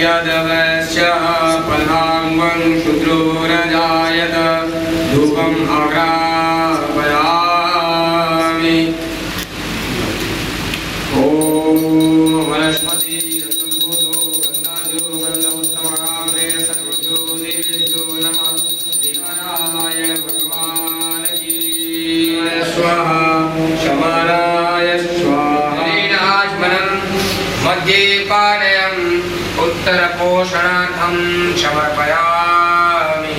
यदवश्य फलांगं शूद्रो रजायत धूपम् आग्रापयामि। ॐ वनस्पति रसोद्भूतो गन्धाद्यो गन्धोत्तमाग्रे सर्वभ्यो देवेभ्यो नमः। श्रीनारायण भगवान की स्वाहा। शमनाय स्वाहा। लीलाज्मनं मध्ये पानयम् उत्तरपोषणार्थं समर्पयामि।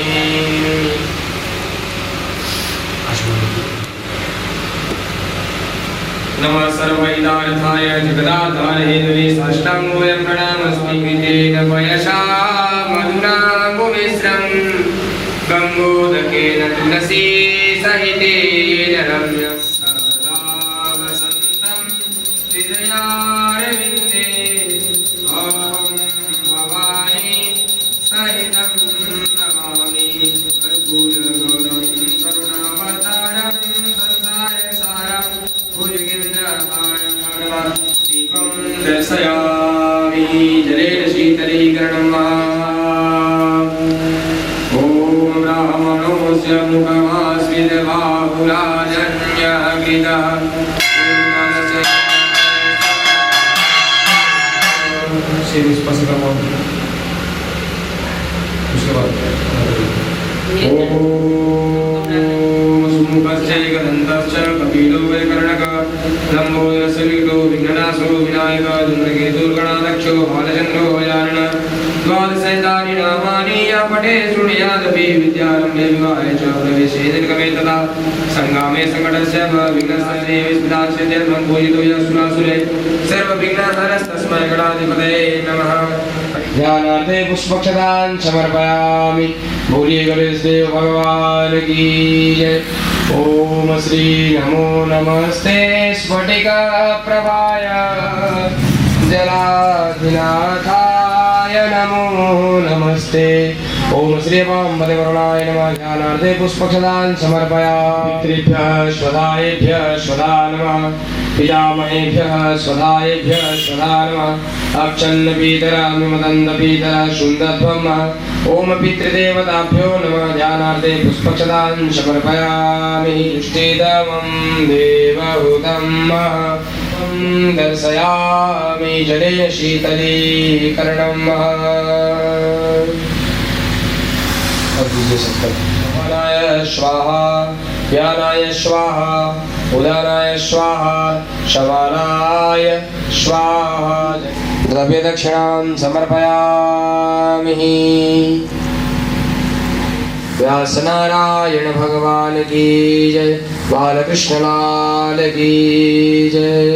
नमः सर्वैदार्थाय जगदाधार हेतवे साष्टांगोऽयं प्रणामस्मि। विद्येन पयसा मधुराम्बुमिश्रं गङ्गोदकेन तुलसी सहितेन रम्यं सदा वसन्तं हृदयारविन्दे अहं भवानी सहितं नमामि। कर्पूरगौरं करुणावतारं संसारसारं भुजगेन्द्रहारं दीपं दर्शयामि। जलेन शीतलीकरणं ॐ ब्राह्मणोऽस्य मुखमास्मिदबाहुराजन्यकृतः सुमुखश्चैकदन्तश्च कपिलो वैकर्णकः लम्बोदरस्य लीलो विघ्ननाशो विनायकः धूम्रकेतुर्गणाध्यक्षो बालचन्द्रो गजाननः। द्वादशैतानि नामानि या पठे शृणुयादपि विद्यारम्भे विवाहे च प्रवेशे निर्गमे तथा सङ्गामे सङ्कटस्य विघ्नस्य विस्मितास्य जन्मं पूजितो यस्मासुरे सर्वविघ्नहरस्तस्मै गणाधिपतये नमः। ध्यानार्थे पुष्पक्षतान् समर्पयामि। बोलिए गणेश देव भगवान की जय। ओम श्री नमो नमस्ते स्फटिक प्रभाय जलाधिनाथाय नमो नमस्ते। ओम श्री वामदेवरुणाय नमः। ध्यानार्थे पुष्पक्षतान् समर्पयामि। पितृभ्यः स्वधायेभ्यः स्वधा नमः। पितामहेभ्यः स्वधायेभ्यः स्वधा नमः। अक्षन्न पीतरः मिमदन्त पीतरः शुन्दध्वम्। ओम पितृदेवताभ्यो नमः। ध्यानार्थे पुष्पक्षतान् समर्पयामि। इष्टिदमं देवहूतं दर्शयामि। जलेन शीतलीकरणं समानाय स्वाहा ज्ञानाय स्वाहा उदानाय स्वाहा शमानाय स्वाहा। द्रव्यदक्षिणां समर्पयामि। व्यासनारायण भगवान की जय। बालकृष्ण लाल की जय।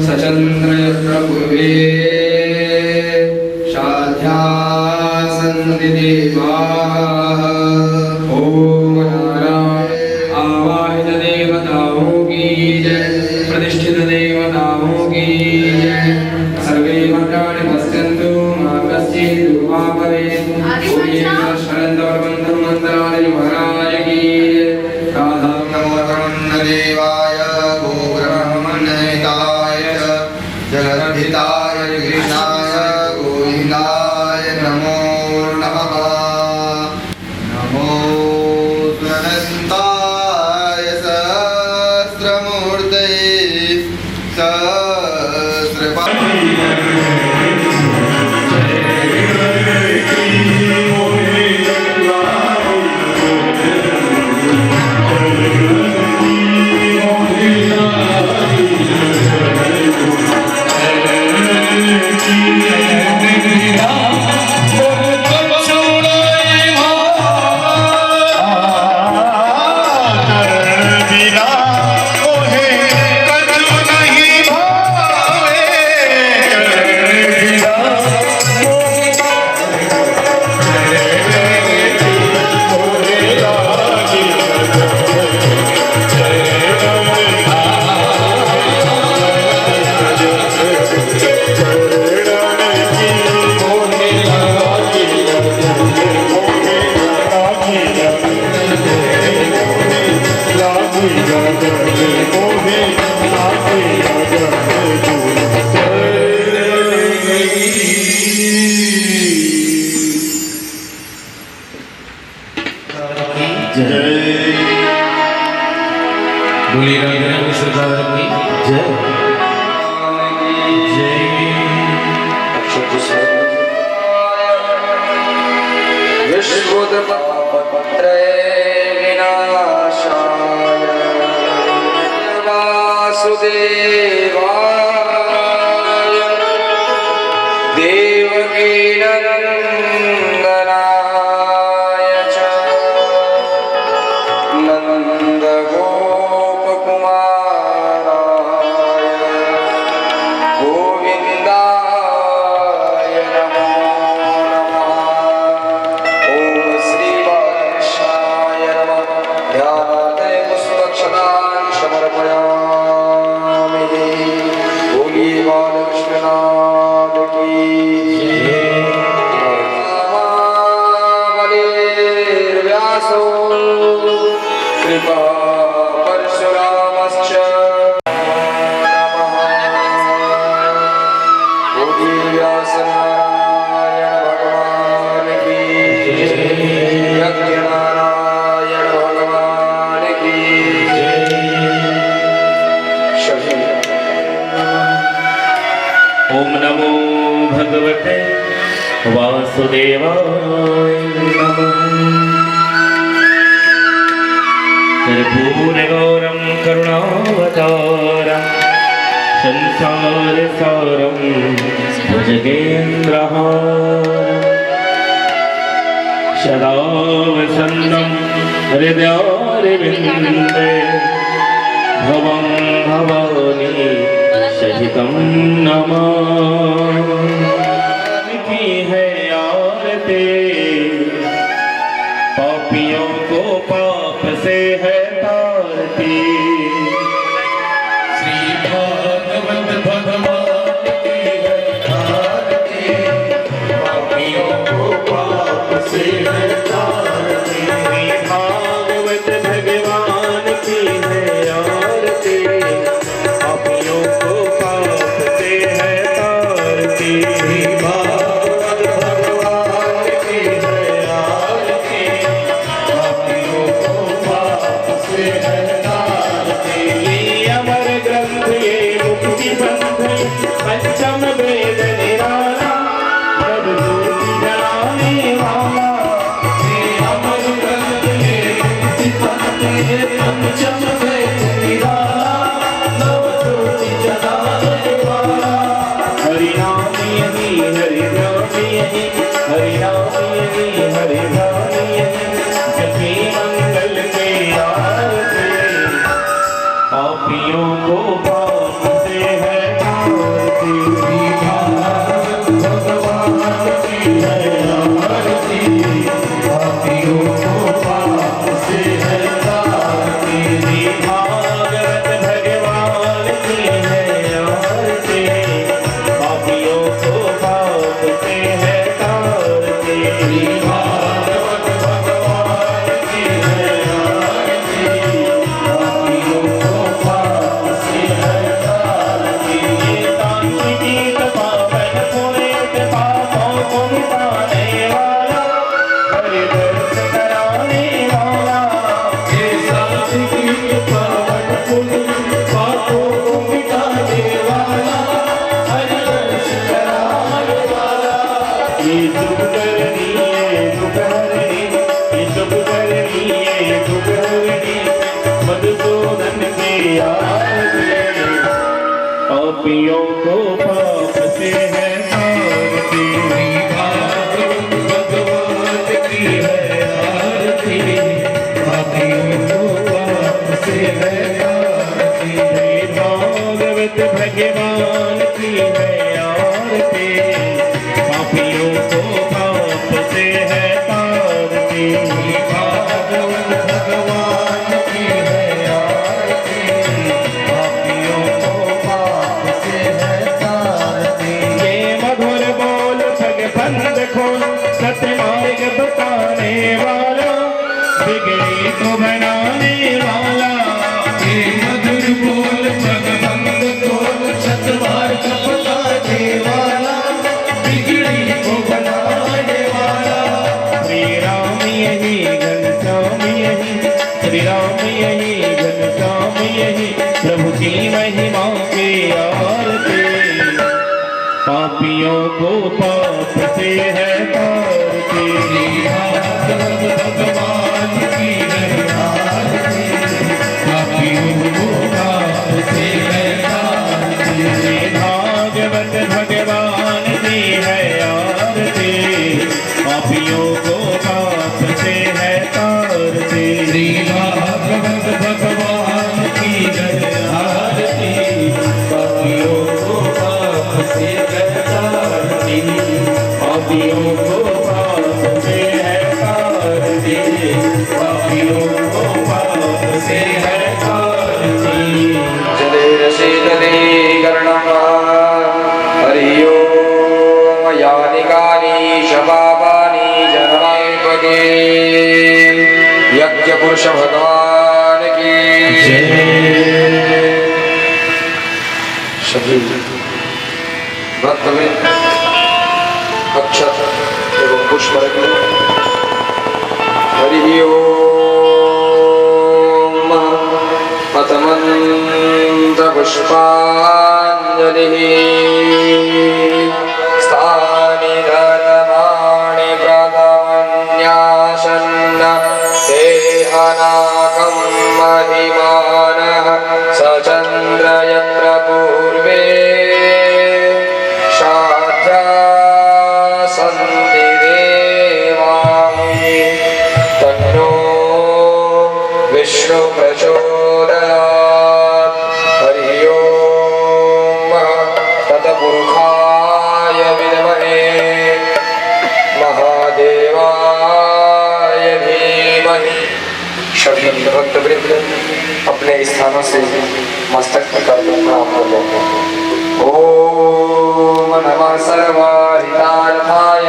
सचंद्र प्रभुवे शाध्या सन्ति देवाः। ओम नारायण। आवाहित देवताओं की जय, प्रतिष्ठित देवताओं की जय। सर्वे मंत्राणि पश्यन्तु मा कश्चित् दुर्वा भवेत्। शरण्यवरवन्दं मंत्राणि महाराज की जय। राधा नमो देवाय गोब्रह्मणहिताय जगद्धिताय कृष्णाय गोविन्दाय नमो नमः। नमो अनन्ताय सहस्रमूर्तये वासुदेवाय नमः। कर्पूरगौरं करुणावतारं संसारसारं भुजगेन्द्रहारं सदा वसन्तं हृदयारविन्दे भवं भवानी सहितं नमामि। है आरती पापियों को पाप से है तारती। श्री भागवत भगवान की है आरती पापियों को पाप से है तारती। श्री भागवत भगवान की है आरती पापियों को पाप से है तारती। पंचम वेद निराला प्रभु जलाने वाला मधुसूदन की आरती, पापियों को पाप से है तारती। भगवान की है आरती, पापियों को पाप से है तारती। भागवत भगवान की है आरती, पापियों को पाप से है तारती। भागवत भगवान की है आरती, पापियों को पाप से है तारती। ये मधुर बोल भगवंत खोल, सत्य मार्ग बताने वाला, बिगड़ी को बनाने वाला। ये मधुर बोल भगवंत खोल, सत्य मार्ग बताने वाला, बिगड़ी को बनाने वाला। श्री राम यही घनश्याम यही, श्री राम यही घनश्याम यही, प्रभु की महिमा की आरती। पापियों को पाप से है तारती। भगवान की है आरती, पापियों को पाप से है तारती। भागवत भगवान की है आरती, पापियों को पाप से है तारती। श्री भागवत भगवान की है आरती, पापियों को पाप से है तारती। पापियों को पाप से है तारती, पापियों को पाप से है तारती। जलेन शीतले कर्णं हरि ओम यानि कानि च पापानि जन्मैपगे। यज्ञ पुरुष भगवान की जय। सभी भक्तवृंद अक्षत एवं पुष्प रख लो। हरि ओम पतमंत्र पुष्पांजलि। स्थानि धर्माणि प्रथमन्यासन्न देहनाकं महिमानः स चन्द्र यत्र पूर्वे शाद्रा सन्ति देवानि। तन्नो विष्णु प्रचोदयात्। हरि ओम तत्पुरुषाय विद्महे महादेवाय धीमहि। सभी भक्तवृंद अपने स्थानों से मस्तक प्रकार प्रणाम कर लेते हैं। ओम नमः सर्वहितार्थाय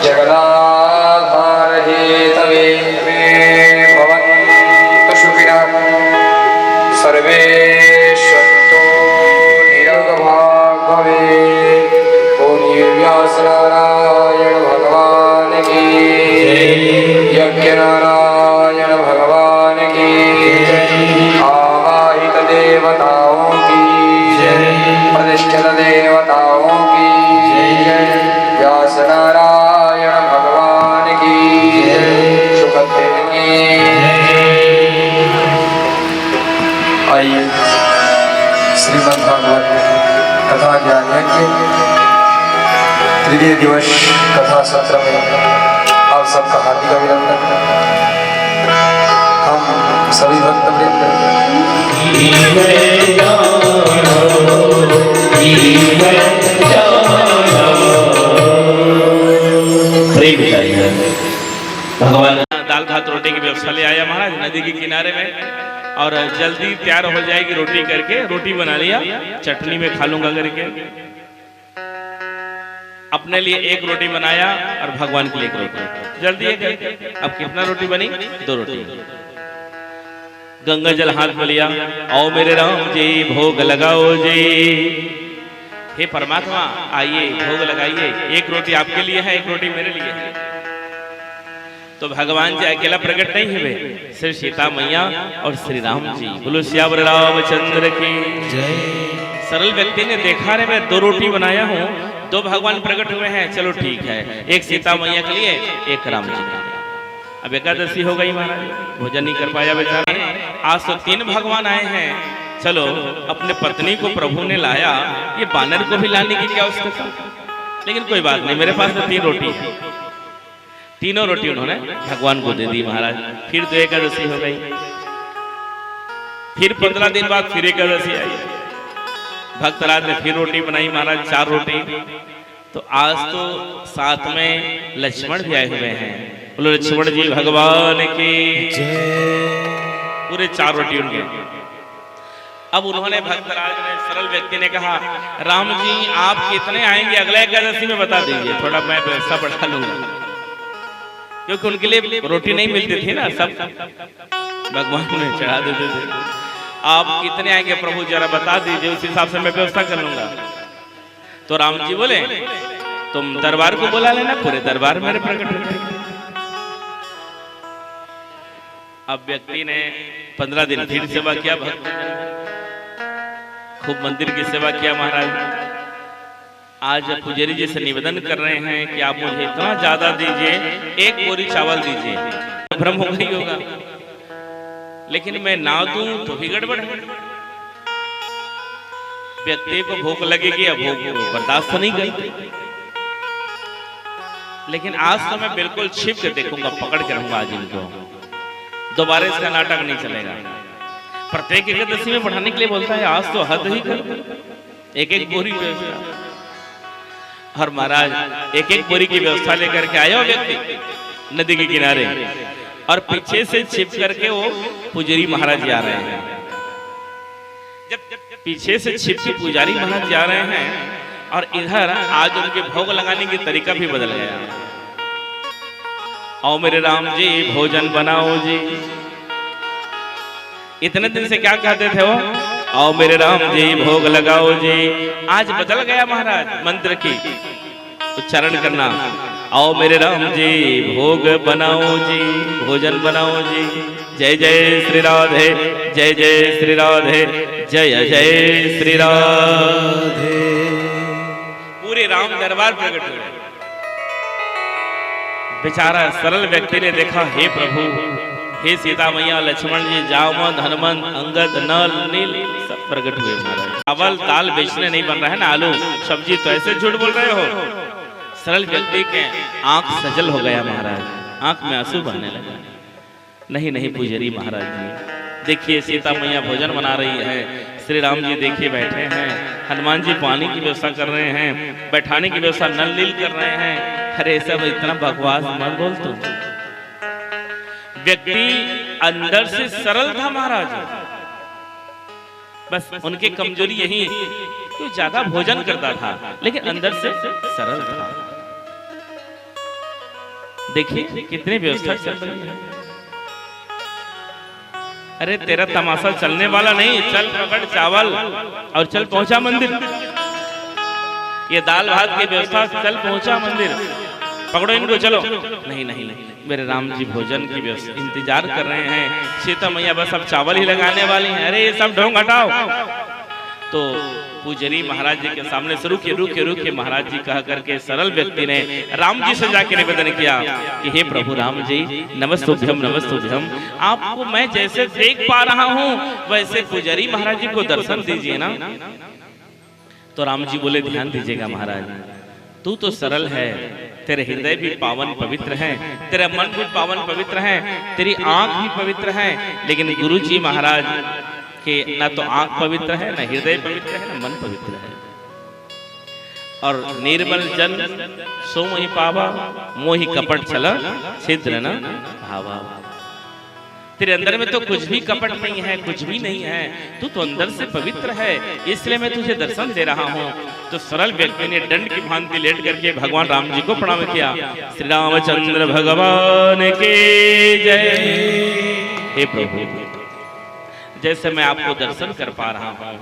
जगदाधार हेतवे भवन्तु सुखिनः सर्वे सन्तु निरामयाः भवेत्। ओम व्यास नारायण भगवान की जय। यज्ञ नारायण भगवान की जय। आवाहित देवताओं की जय। प्रतिष्ठित देवताओं की जय। व्यास नारायण भगवान की जय। सुखदेव की जय। आइए श्रीमद् भागवत कथा ज्ञान यज्ञ तृतीय दिवस कथा सत्र में आप सबका हार्दिक अभिनंदन। हम सभी भक्तवृंद भगवान दाल भात रोटी की व्यवस्था ले आया महाराज नदी के किनारे में, और जल्दी तैयार हो जाएगी रोटी करके। रोटी बना लिया, चटनी में खा लूंगा करके। अपने लिए एक रोटी बनाया और भगवान के लिए एक रोटी। जल्दी है करके। अब कितना रोटी बनी? 2 रोटी। गंगा जल हाथ में लिया, आओ मेरे राम जी भोग लगाओ जी। हे परमात्मा आइए भोग लगाइए। एक रोटी आपके लिए है, एक रोटी मेरे लिए है। तो भगवान जी अकेला प्रकट नहीं हुए, श्री सीता मैया और श्री राम जी। बोलो श्यावर रामचंद्र की जय। सरल व्यक्ति ने देखा रे मैं 2 रोटी बनाया हूँ, 2 भगवान प्रकट हुए हैं, चलो ठीक है। एक सीता मैया के लिए, एक राम जी के लिए। अब एकादशी हो गई महाराज, भोजन नहीं कर पाया बेचारा। आज तो 3 भगवान आए हैं, चलो अपने पत्नी को प्रभु ने लाया, ये बानर को भी लाने की क्या आवश्यकता। लेकिन कोई बात नहीं, मेरे पास तो 3 रोटी है। तीनों रोटी उन्होंने भगवान को दे दी महाराज। फिर तो एकादशी हो गई। फिर 15 दिन बाद फिर एकादशी आई। भक्तराज ने फिर रोटी बनाई महाराज, 4 रोटी। तो आज तो साथ में लक्ष्मण भी आए हुए हैं। बोलो लक्ष्मण जी भगवान की पूरे 4 रोटी उनके। अब उन्होंने भक्तराज ने, सरल व्यक्ति ने कहा, राम जी आप कितने आएंगे अगले एकादशी में बता दीजिए, थोड़ा मैं व्यवस्था बढ़ा लूंगा। क्योंकि उनके लिए रोटी नहीं मिलती थी ना, सब भगवान में चढ़ा देते थे। आप कितने आएंगे प्रभु जरा बता दीजिए, उस हिसाब से मैं व्यवस्था कर लूंगा। तो राम जी बोले तुम दरबार को बुला लेना, पूरे दरबार मेरे प्रकट हो जाएंगे। अब व्यक्ति ने 15 दिन फिर सेवा किया, भक्त खूब मंदिर की सेवा किया महाराज। आज पुजारी जी से निवेदन कर रहे हैं कि आप मुझे इतना ज्यादा दीजिए, 1 बोरी चावल दीजिए। भ्रम हो गई होगा, लेकिन मैं ना दूं तो भी गड़बड़ है। व्यक्ति को भूख लगेगी, अब भूख बर्दाश्त नहीं करती। लेकिन आज तो मैं बिल्कुल छिप के देखूंगा, पकड़ के रहूंगा आज इनको, दोबारा इसका नाटक नहीं चलेगा। प्रत्येक एकादशी में बढ़ाने के लिए बोलता है, आज तो हद ही कर, 1-1 बोरी व्यवस्था। और महाराज 1-1 बोरी की व्यवस्था लेकर के आया व्यक्ति नदी के किनारे, और पीछे से छिप करके वो पुजारी महाराज जी आ रहे हैं। जब पीछे से छिप के पुजारी महाराज जी आ रहे हैं, और इधर आज उनके भोग लगाने की तरीका भी बदल गया। आओ मेरे राम जी भोजन बनाओ जी। इतने दिन से क्या कहते थे वो, आओ मेरे राम जी भोग लगाओ जी। आज बदल गया महाराज मंत्र की उच्चारण करना, आओ मेरे राम जी भोग बनाओ जी, भोजन बनाओ जी। जय जय श्री राधे, जय जय श्री राधे, जय जय श्री राधे। पूरे राम दरबार प्रकट हो गए। बेचारा सरल व्यक्ति ने देखा, हे प्रभु, हे सीता मैया, लक्ष्मण जी, जामवंत, हनुमंत, अंगद, नल, नील सब प्रकट हुए महाराज। चावल दाल बेचने नहीं बन रहा है ना, आलू सब्जी, तो ऐसे झूठ बोल रहे हो। सरल व्यक्ति के आंख सजल हो गया महाराज, आंख में आंसू बहने लगा। नहीं नहीं पुजारी महाराज जी, देखिए सीता मैया भोजन बना रही है, श्री राम जी देखिए बैठे हैं, हनुमान जी पानी की व्यवस्था कर रहे हैं, बैठाने की व्यवस्था नल नील कर रहे हैं। अरे सब इतना बकवास मत बोल तू। व्यक्ति अंदर से सरल था महाराज, बस उनकी कमजोरी यही कि ज्यादा भोजन करता था, लेकिन अंदर से सरल था। देखिए कितनी व्यवस्था चल रही है। अरे तेरा तमाशा चलने वाला नहीं, चल पकड़ चावल और चल पहुंचा मंदिर। ये दाल भात की व्यवस्था, चल पहुंचा मंदिर, पकड़ो इनको चलो। नहीं नहीं नहीं, मेरे राम जी भोजन की व्यवस्था इंतजार कर रहे हैं, सीता मैया बस अब चावल ही लगाने वाली हैं। अरे ये सब ढोंग हटाओ। तो पुजारी महाराज जी के सामने से रुके रुके रुके महाराज जी कह करके सरल व्यक्ति ने राम जी से जाके निवेदन किया कि हे प्रभु राम जी, नमस्तुभ्यम नमस्तुभ्यम। आपको मैं जैसे देख पा रहा हूँ वैसे पुजारी महाराज जी को दर्शन दीजिए ना। तो राम जी बोले, ध्यान दीजिएगा महाराज, तू तो सरल है, तेरे हृदय भी पावन पवित्र है, तेरा मन भी पावन पवित्र है, तेरी आंख भी पवित्र है, लेकिन गुरु जी महाराज के ना तो आंख पवित्र है, ना हृदय पवित्र है, ना मन पवित्र है। और निर्मल जन सो मोहि पावा, मोहि कपट चला छिद्र न भावा। तेरे अंदर में तो कुछ भी कपट नहीं है, कुछ भी नहीं है, तू तो अंदर से पवित्र है, इसलिए मैं तुझे दर्शन दे रहा हूँ। तो सरल व्यक्ति ने दंड की भांति लेट करके भगवान राम जी को प्रणाम किया। श्री रामचंद्र भगवान के जय। हे प्रभु, जैसे मैं आपको दर्शन कर पा रहा हूँ,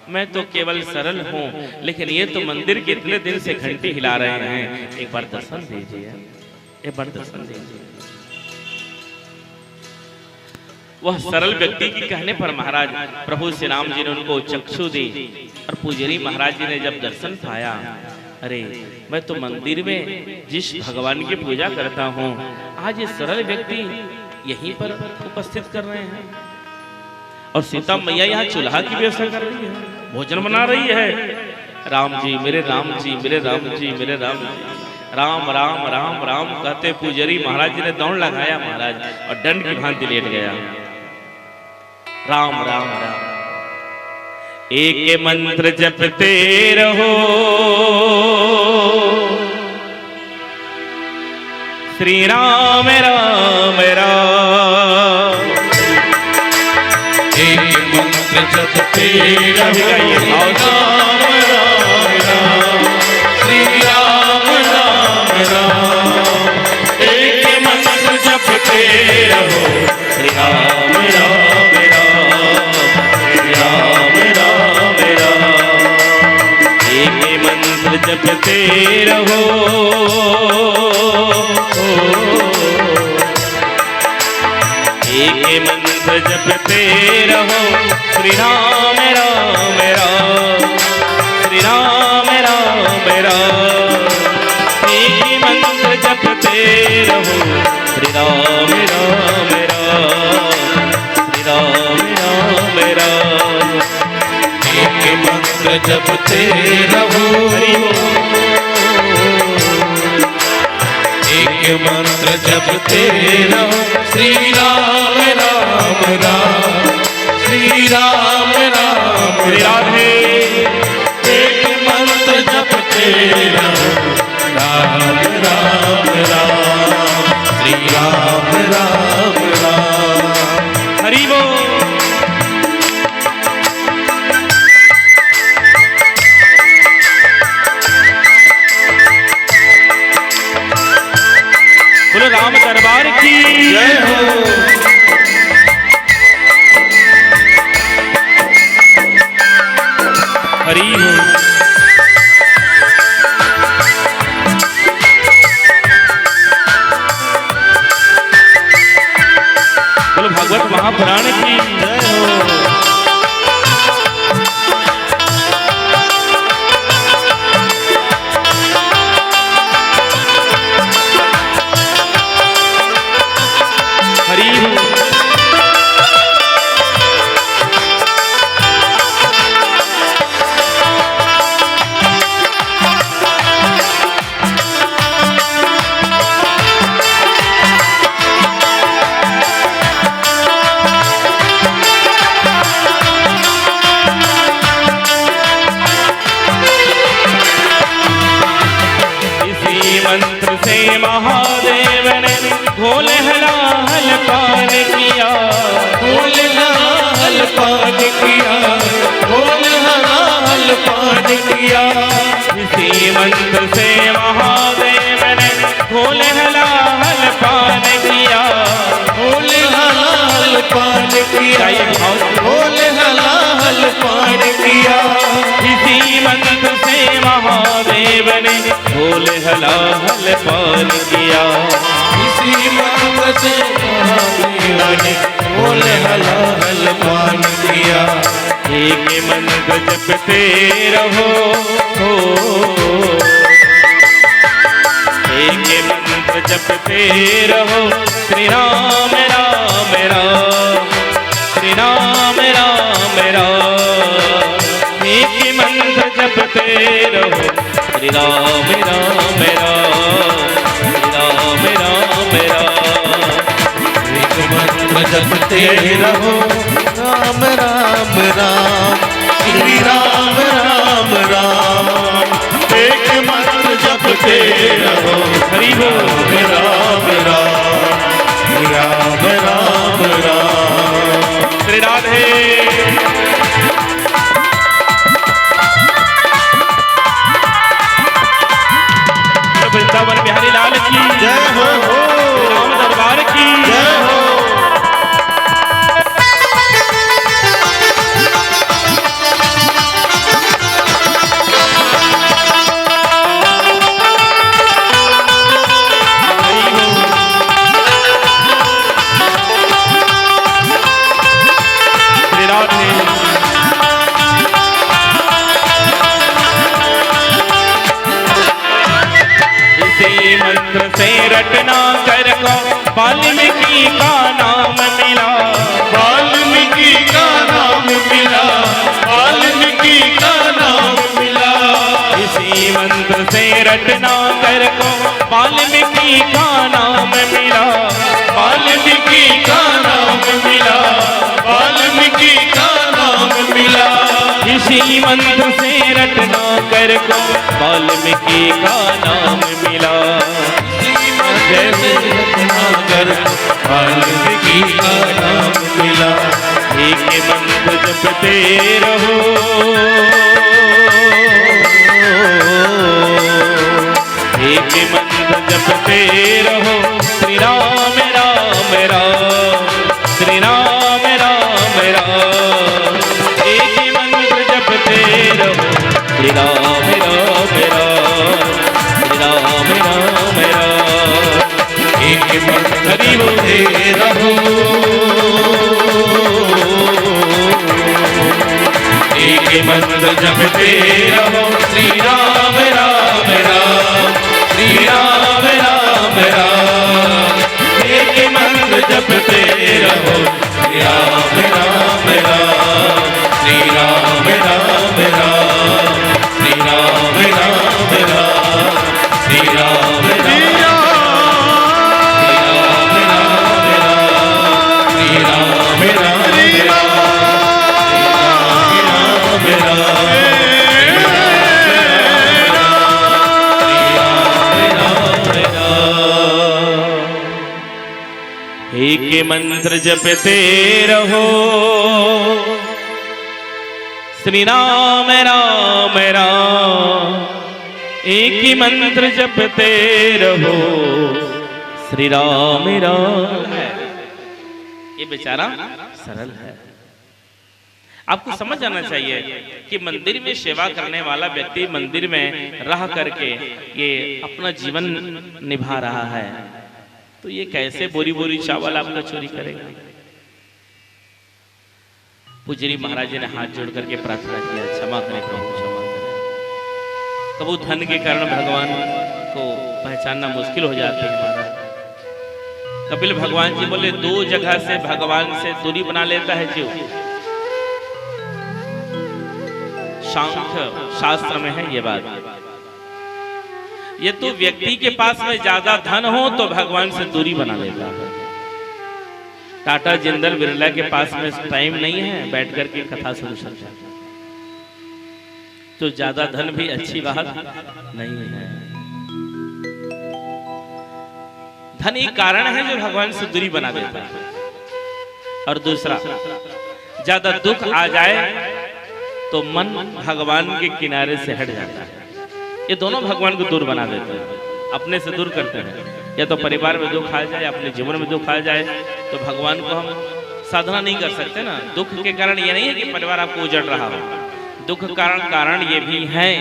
मैं तो केवल सरल हूँ, लेकिन ये तो मंदिर के इतने दिन से घंटी हिला रहे हैं, एक बार दर्शन दीजिए, एक बार दर्शन दीजिए। वह सरल व्यक्ति की कहने पर महाराज प्रभु श्री राम जी ने उनको चक्षु दी, और पुजारी महाराज जी ने जब दर्शन पाया, अरे मैं तो मंदिर में जिस भगवान की पूजा करता हूँ, आज ये सरल व्यक्ति यहीं पर उपस्थित कर रहे हैं। और सीता मैया यहाँ चूल्हा की व्यवस्था कर रही है, भोजन बना रही है। राम जी मेरे राम जी मेरे राम जी मेरे राम जी, राम राम राम राम कहते पुजारी महाराज जी ने दौड़ लगाया महाराज और दंड की भांति लेट गया। राम राम राम एक मंत्र जपते रहो, श्री राम राम राम। एक मंत्र जपते रहो, राम राम श्री राम राम राम। एक मंत्र जपते रहो, श्री राम राम राम, श्री राम राम राम। एक मंत्र जपते रहो, एक मंत्र जपते रहो, श्री राम राम राम, श्री राम राम राम। एक मंत्र जपते रहो, श्री राम राम राम, श्री राम राम राम। एक मंत्र जपते रहो, एक मंत्र जपते रहो, श्री राम राम राम, श्री राम राम श्री राधे। एक मंत्र जपते रहो, राम राम राम, श्री राम राम राम। हरि बोल। बोलो राम दरबार की जय हो। हरि हो। बोलो भागवत महापुराण की जय हो। हरि हो। मंत्र से महादेव ने भोले हलाहल पान किया, भोले हलाहल पान किया, भोले हलाहल पान किया। इसी मंत्र से महादेव ने भोले हलाहल पान किया, भोले हलाहल पान किया, भोले हलाहल पान किया। इसी मंत्र से महादेव ने भोले हलाहल पान किया, इसी मंत्र से महादेव ने भोले हलाहल पान किया। एक मंत्र जपते रहो, एक मंत्र जपते रहो, श्री राम राम राम, श्री राम राम राम। एक मंत्र जपते रहो, श्री राम राम राम, श्री राम राम राम। एक मंत्र जपते रहो, राम राम राम, श्री राम राम राम। एक मंत्र जपते रहो, हरि बोल। राम राम, राम राम राम। श्री राधे। वृंदावन बिहारी लाल की जय हो। राम दरबार की जय हो। श्री राधे। इसी मंत्र से रटना कर को वाल्मीकि का नाम मिला, वाल्मीकि का रटना कर को वाल्मीकि का नाम मिला, वाल्मीकि का नाम मिला, वाल्मीकि का नाम मिला। इसी मंत्र से रटना कर को वाल्मीकि का नाम मिला। जैसे रटना कर वाल्मीकि का नाम मिला। एक मंत्र जपते रहो, एक मंत्र जपते रहो, श्री राम राम राम, श्री राम राम राम। एक मंत्र जपते रहो, श्री राम राम राम, श्री राम राम राम। एक मंत्र जपते रहो, एक मंत्र जपते रहो, श्री राम राम राम, श्री राम राम राम। एक मंत्र जपते रहो, श्री राम राम राम, श्री राम राम राम, श्री राम राम राम, श्री राम राम राम, श्री राम राम राम। एक मंत्र जपते रहो, श्री राम राम राम। एक ही मंत्र जपते रहो, श्री राम राम। ये बेचारा सरल है। आपको समझ आना चाहिए कि मंदिर में सेवा करने वाला व्यक्ति मंदिर में रह करके ये अपना जीवन निभा रहा है, तो ये कैसे बोरी बोरी चावल आपका चोरी करेगा। पुजारी महाराज जी ने हाथ जोड़ करके प्रार्थना किया, क्षमा करें प्रभु, क्षमा करें। कबू धन के कारण भगवान को पहचानना मुश्किल हो जाती है महाराज। कपिल भगवान जी बोले, दो जगह से भगवान से दूरी बना लेता है जीव। सांख्य शास्त्र में है ये बात। ये तो व्यक्ति के पास में ज्यादा धन हो तो भगवान से दूरी बना लेता है। टाटा जिंदल बिरला के पास में टाइम नहीं है बैठ करके कथा सुन सकता, तो ज्यादा धन भी अच्छी बात नहीं है। धन एक कारण है जो भगवान से दूरी बना देता है। और दूसरा, ज्यादा दुख आ जाए तो मन भगवान के किनारे से हट जाता है। ये दोनों भगवान को दूर बना देते हैं, अपने से दूर करते हैं। या तो परिवार में दुख आ जाए, अपने जीवन में दुख आ जाए, तो भगवान को हम साधना नहीं कर सकते ना। दुख के कारण ये नहीं है कि परिवार आपको उजड़ रहा हो। दुख कारण ये भी है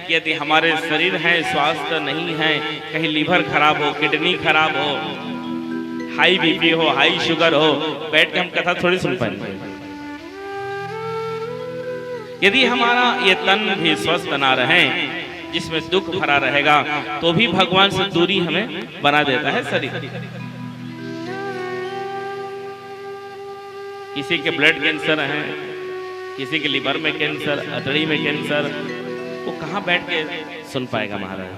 कि यदि हमारे शरीर है, स्वास्थ्य नहीं है, कहीं लीवर खराब हो, किडनी खराब हो, हाई बीपी हो, हाई शुगर हो, बैठ के हम कथा थोड़ी सुन पाएंगे। यदि हमारा ये तन भी स्वस्थ ना रहे, जिसमें दुख भरा रहेगा, तो भी भगवान से दूरी हमें बना देता है शरीर। किसी के ब्लड कैंसर है, किसी के लिवर में कैंसर, अतड़ी में कैंसर, वो कहाँ बैठ के सुन पाएगा महाराज।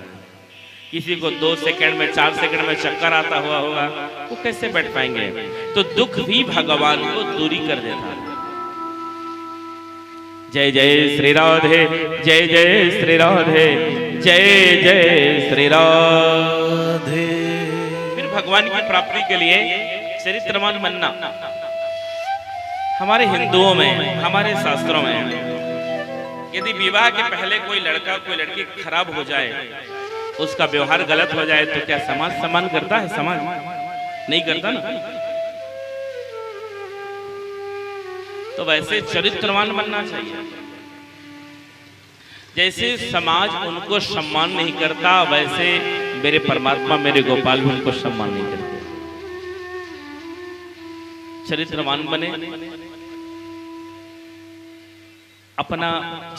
किसी को 2 सेकंड में 4 सेकंड में चक्कर आता हुआ होगा, वो कैसे बैठ पाएंगे। तो दुख भी भगवान को दूरी कर देता है। जय जय श्री राधे, जय जय श्री राधे, जय जय श्री राधे। फिर भगवान की प्राप्ति के लिए चरित्रवान बनना। हमारे हिंदुओं में, हमारे शास्त्रों में, यदि विवाह के पहले कोई लड़का कोई लड़की खराब हो जाए, उसका व्यवहार गलत हो जाए, तो क्या समाज सम्मान करता है? समाज नहीं करता ना। तो वैसे चरित्रवान बनना चाहिए। जैसे समाज उनको सम्मान नहीं करता, वैसे मेरे परमात्मा, मेरे गोपाल भी उनको सम्मान नहीं करते। चरित्रवान बने, अपना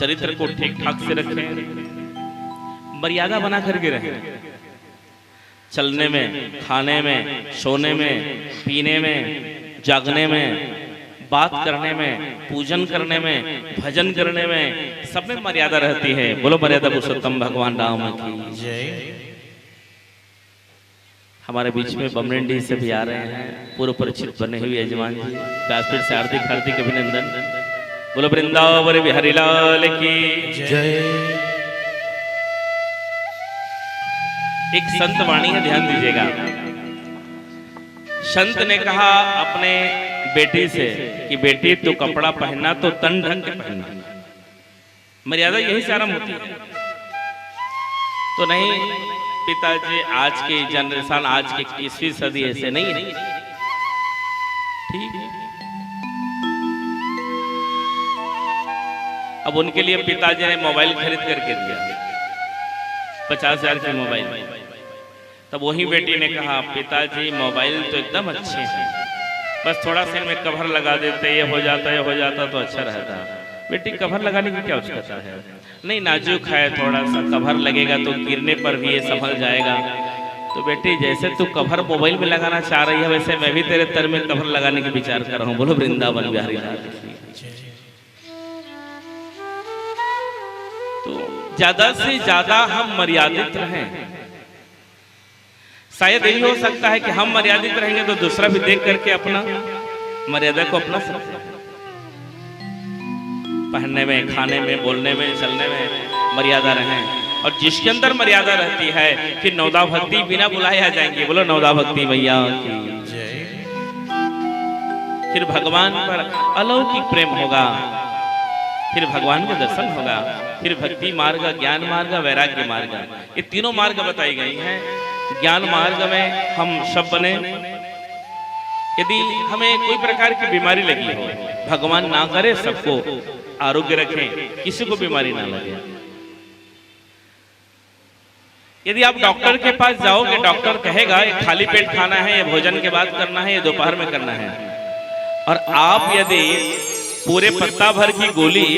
चरित्र को ठीक ठाक से रखें, मर्यादा बना करके रहें। चलने में, खाने में, सोने में, पीने में, जागने में, बात करने में, पूजन करने में, भजन करने में, सब में मर्यादा रहती है। बोलो मर्यादा पुरुषोत्तम भगवान राम की जय। हमारे बीच में बमरेंडी से भी आ रहे हैं पूर्व परिचित बने हुए यजमान जी, व्यासपीठ से हार्दिक हार्दिक अभिनंदन। बोलो वृंदावन बिहारी लाल की जय। एक संत वाणी है, ध्यान दीजिएगा। संत ने कहा अपने बेटी से कि बेटी तू कपड़ा पहनना तो तन ढंग के पहनना, मर्यादा यही से आरंभ होती है। तो नहीं पिताजी, आज की जनरेशन, आज की 21वीं सदी ऐसे नहीं है, ठीक है। अब उनके लिए पिताजी ने मोबाइल खरीद करके दिया, 50,000 की मोबाइल। तब वही बेटी ने कहा पिताजी मोबाइल तो एकदम अच्छे हैं, बस थोड़ा सा इनमें कवर लगा देते, ये हो जाता तो अच्छा रहता। बेटी कवर लगाने की क्या आवश्यकता है, नहीं नाजुक है, थोड़ा सा कवर लगेगा तो गिरने पर भी ये संभल जाएगा। तो बेटी जैसे तू कवर मोबाइल में लगाना चाह रही है, वैसे मैं भी तेरे तर में कवर लगाने की विचार कर रहा हूँ। बोलो वृंदावन बिहारी लाल। तो ज्यादा से ज्यादा हम मर्यादित रहें। शायद यही हो सकता है कि हम मर्यादित रहेंगे तो दूसरा भी देख करके अपना मर्यादा को अपना सकता है। पहनने में, खाने में, बोलने में, चलने में मर्यादा रहें। और जिसके अंदर मर्यादा रहती है फिर नवदा भक्ति बिना बुलाए आ जाएंगे। बोलो नवदा भक्ति मैया की जय। फिर भगवान पर अलौकिक प्रेम होगा, फिर भगवान के दर्शन होगा, फिर भक्ति मार्ग, ज्ञान मार्ग, वैराग्य मार्ग, ये तीनों मार्ग बताई गई हैं। ज्ञान मार्ग में हम सब बने। यदि हमें कोई प्रकार की बीमारी लगी हो, भगवान ना करे सबको आरोग्य रखें, किसी को बीमारी ना लगे। यदि आप डॉक्टर के पास जाओगे, डॉक्टर कहेगा ये खाली पेट खाना है, ये भोजन के बाद करना है, ये दोपहर में करना है, और आप यदि पूरे पत्ता भर की गोली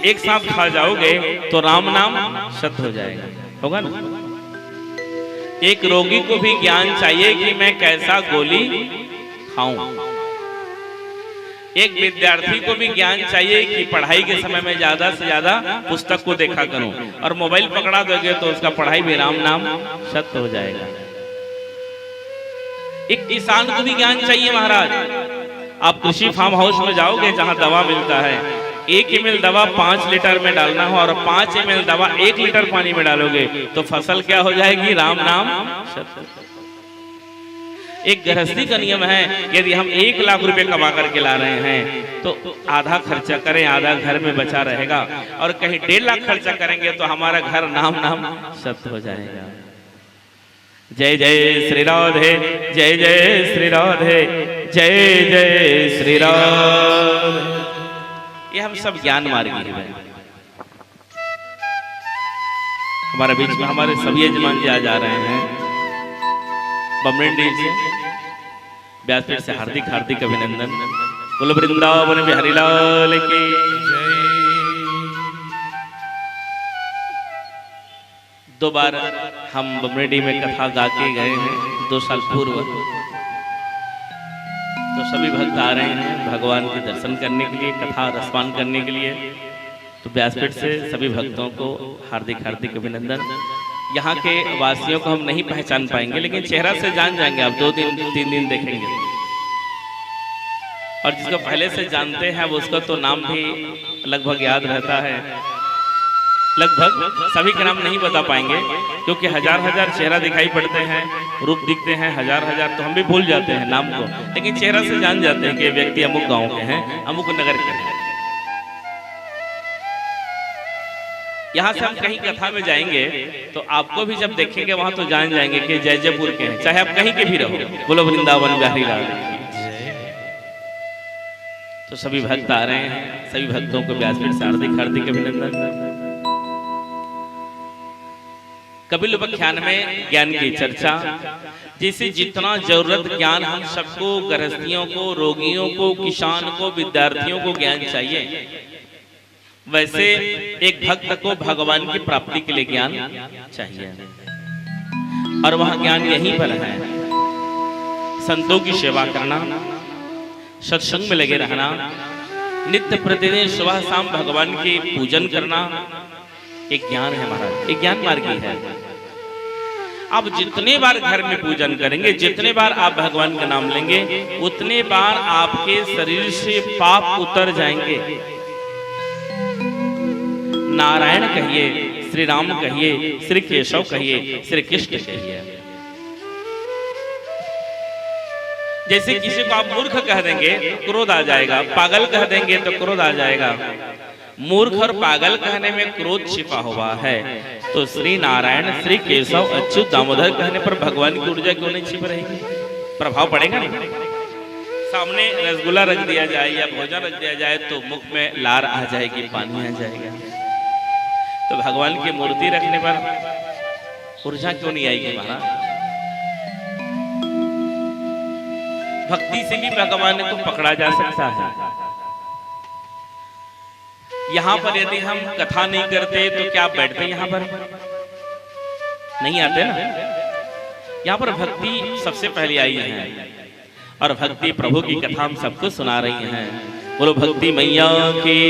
एक साथ खा जाओगे तो राम नाम सत्य हो जाएगा, होगा ना। एक रोगी को भी ज्ञान चाहिए कि मैं कैसा गोली खाऊं। एक विद्यार्थी को भी ज्ञान चाहिए कि पढ़ाई के समय में ज्यादा से ज्यादा पुस्तक को देखा करूं, और मोबाइल पकड़ा दोगे तो उसका पढ़ाई भी राम नाम सत्य हो जाएगा। एक किसान को भी ज्ञान चाहिए महाराज। आप कृषि फार्म हाउस में जाओगे जहां दवा मिलता है, 1 ml दवा 5 लीटर में डालना हो और 5 ml दवा 1 लीटर पानी में डालोगे तो फसल क्या हो जाएगी, राम नाम सत्य। एक गृहस्थी का नियम है, यदि हम 1 लाख रुपए कमा करके ला रहे हैं तो आधा खर्चा करें, आधा घर में बचा रहेगा, और कहीं 1.5 लाख खर्चा करेंगे तो हमारा घर नाम नाम सत्य हो जाएगा। जय जय श्री राधे, जय जय श्री राधे, जय जय श्री राधे। ये हम सब ज्ञान मार्गी हैं। हमारे बीच में हमारे सभी यजमान जी आज आ रहे हैं बमरेंडी से, व्यासपीठ से हार्दिक हार्दिक अभिनंदन। बोलो वृंदावन बिहारी लाल की जय। 2 बार हम बमरेंडी में कथा गा के गए हैं 2 साल पूर्व। तो सभी भक्त आ रहे हैं भगवान के दर्शन करने के लिए, कथा रसपान करने के लिए। तो व्यासपीठ से सभी भक्तों को हार्दिक हार्दिक अभिनंदन। यहाँ के वासियों को हम नहीं पहचान पाएंगे, लेकिन चेहरा से जान जाएंगे आप, 2 दिन 3 दिन देखेंगे। और जिसको पहले से जानते हैं वो उसका तो नाम भी लगभग याद रहता है। लगभग सभी का नाम नहीं बता पाएंगे क्योंकि हजार चेहरा दिखाई पड़ते हैं, रूप दिखते हैं हजार, तो हम भी भूल जाते हैं नाम को, लेकिन चेहरा से जान जाते हैं कि व्यक्ति अमुक गांव के हैं, अमुक नगर के हैं। यहाँ से हम कहीं कथा में जाएंगे तो आपको भी जब देखेंगे वहां तो जान जाएंगे कि जयपुर के हैं, चाहे आप कहीं के भी रहो। बोलो वृंदावन बिहारी लाल। तो सभी भक्त आ रहे हैं, सभी भक्तों को व्यासपीठ से हार्दिक हार्दिक अभिनंदन। कपिल उपाख्यान में ज्ञान की चर्चा, जिसे जितना जरूरत ज्ञान हम सबको, गृहस्थियों को, रोगियों को, किसान को, विद्यार्थियों को ज्ञान चाहिए, वैसे एक भक्त को भगवान की प्राप्ति के लिए ज्ञान चाहिए। और वह ज्ञान यहीं पर है, संतों की सेवा करना, सत्संग में लगे रहना, नित्य प्रतिदिन सुबह शाम भगवान के पूजन करना एक ज्ञान है महाराज, एक ज्ञान मार्गी है। आप जितने बार घर में पूजन करेंगे, जितने बार आप भगवान का नाम लेंगे, उतने बार आपके शरीर से पाप उतर जाएंगे। नारायण कहिए, श्री राम कहिए, श्री केशव कहिए, श्री कृष्ण कहिए। जैसे किसी को आप मूर्ख कह देंगे तो क्रोध आ जाएगा, पागल कह देंगे तो क्रोध आ जाएगा। मूर्ख और पागल कहने में क्रोध छिपा हुआ है, तो श्री नारायण, श्री केशव, अच्युत, दामोदर कहने पर भगवान की ऊर्जा क्यों नहीं छिप रहेगी? प्रभाव पड़ेगा नहीं। सामने रसगुल्ला रख दिया जाए या भोजन रख दिया जाए तो मुख में लार आ जाएगी, पानी आ जाएगा। तो भगवान की मूर्ति रखने पर ऊर्जा क्यों नहीं आएगी महाराज? भक्ति से भी भगवान को पकड़ा जा सकता है। यहाँ पर यदि हम कथा नहीं करते तो क्या आप बैठते यहाँ पर? नहीं आते ना। यहाँ पर भक्ति सबसे पहले आई है और भक्ति प्रभु की कथा हम सबको सुना रही हैं। बोलो भक्ति मैया की।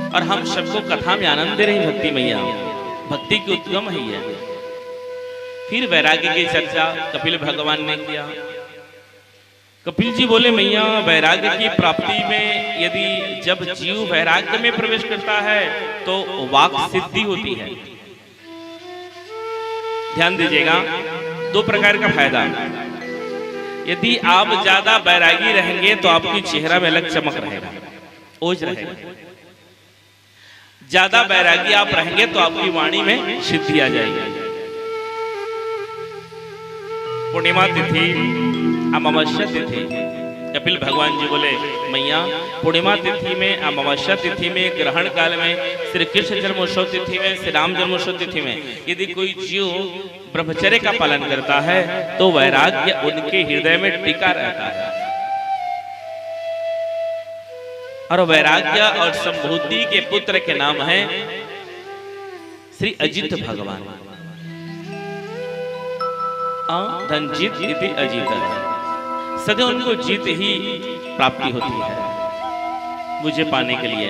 और हम सबको कथा में आनंद दे रही भक्ति मैया। भक्ति की उत्तम ही है। फिर वैराग्य की चर्चा कपिल भगवान ने किया। कपिल जी बोले मैया, वैराग्य की प्राप्ति में यदि जब जीव वैराग्य में प्रवेश करता है तो वाक सिद्धि होती है। ध्यान दीजिएगा, दो प्रकार का फायदा। यदि आप ज्यादा वैरागी रहेंगे तो आपकी चेहरा में अलग चमक रहेगा, ओज रहेगा। ज्यादा वैरागी आप रहेंगे तो आपकी वाणी में सिद्धि आ जाएगी। पूर्णिमा तिथि, अमावस्या तिथि, कपिल भगवान जी बोले मैया, पूर्णिमा तिथि में, अमावस्या तिथि में, ग्रहण काल में, श्री कृष्ण जन्मोत्सव तिथि में, श्री राम जन्मोत्सव तिथि में यदि कोई जीव ब्रह्मचर्य का पालन करता है तो वैराग्य उनके हृदय में टिका रहता है। और वैराग्य और संभूति के पुत्र के नाम है श्री अजित भगवान। धनजीत इति अजित, सदैव उनको जीत ही प्राप्ति होती है मुझे पाने के लिए।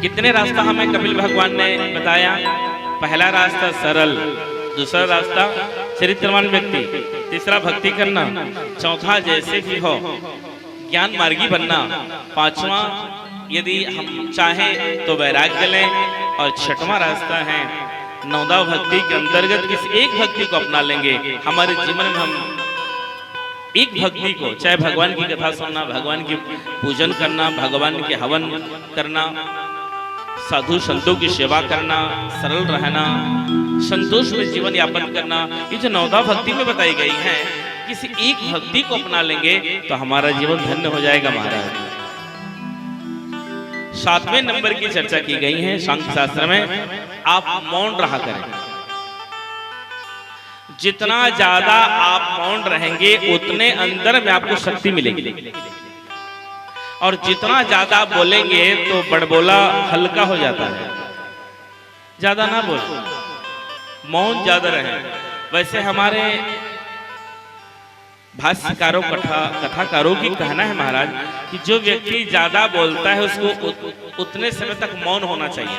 कितने रास्ता हमें कपिल भगवान ने बताया। पहला रास्ता सरल, दूसरा रास्ता चरित्रवान व्यक्ति, तीसरा भक्ति करना, चौथा जैसे भी हो ज्ञान मार्गी बनना, पांचवा यदि हम चाहें तो वैराग्य लें, और छठवां रास्ता है नौदा भक्ति के अंतर्गत किसी एक भक्ति को अपना लेंगे। हमारे जीवन में हम एक भक्ति को, चाहे भगवान की कथा सुनना, भगवान की पूजन करना, भगवान के हवन करना, साधु संतों की सेवा करना, सरल रहना, संतोष में जीवन यापन करना, ये जो नौदा भक्ति में बताई गई है, किसी एक भक्ति को अपना लेंगे तो हमारा जीवन धन्य हो जाएगा महाराज। 7वें नंबर की चर्चा की गई है सांख्य शास्त्र में, आप मौन रहा करें। जितना ज्यादा आप मौन रहेंगे उतने अंदर में आपको शक्ति मिलेगी, और जितना ज्यादा बोलेंगे तो बड़बोला हल्का हो जाता है। ज्यादा ना बोलो, मौन ज्यादा रहे। वैसे हमारे भाष्यकारों, कथाकारों की कहना है महाराज कि जो व्यक्ति ज्यादा बोलता है उसको उतने समय तक मौन होना चाहिए।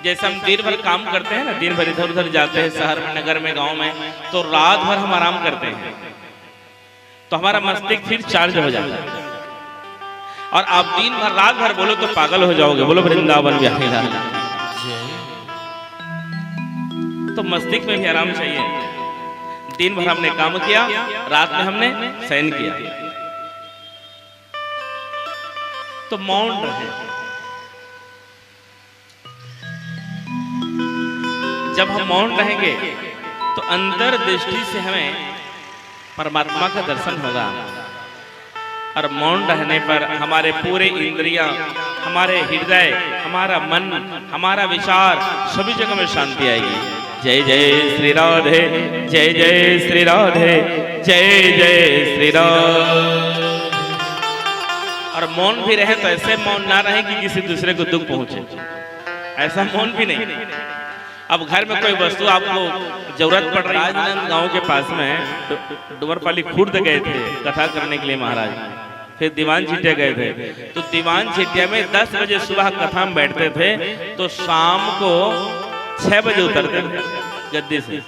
जैसे हम दिन भर काम करते हैं ना, दिन भर इधर उधर जाते हैं, शहर में, नगर में, गांव में, तो रात भर हम आराम करते हैं तो हमारा मस्तिष्क फिर चार्ज हो जाता है। और आप दिन भर रात भर बोलो तो पागल हो जाओगे। बोलो वृंदावन बिहारी लाल। तो मस्तिष्क में भी आराम चाहिए। दिन भर हमने काम किया, रात में हमने शयन किया, तो मौन रहे। जब हम मौन रहेंगे तो अंतर दृष्टि से हमें परमात्मा का दर्शन होगा। और मौन रहने पर हमारे पूरे इंद्रियां, हमारे हृदय, हमारा मन, हमारा विचार, सभी जगह में शांति आएगी। जय जय श्री राधे, जय जय श्री राधे, जय जय श्री राधे। और मौन भी रहे तो ऐसे मौन ना रहे कि किसी दूसरे को दुख पहुंचे, ऐसा मौन भी नहीं। अब घर में कोई वस्तु आपको जरूरत पड़ रही है। राजनंद गांव के पास में डुमरपाली खुर्द गए थे कथा करने के लिए महाराज, फिर दीवान छिटिया गए थे। तो दीवान छिटिया में 10 बजे सुबह कथा में बैठते थे तो शाम को 6 बजे उतरते थे गद्दी से।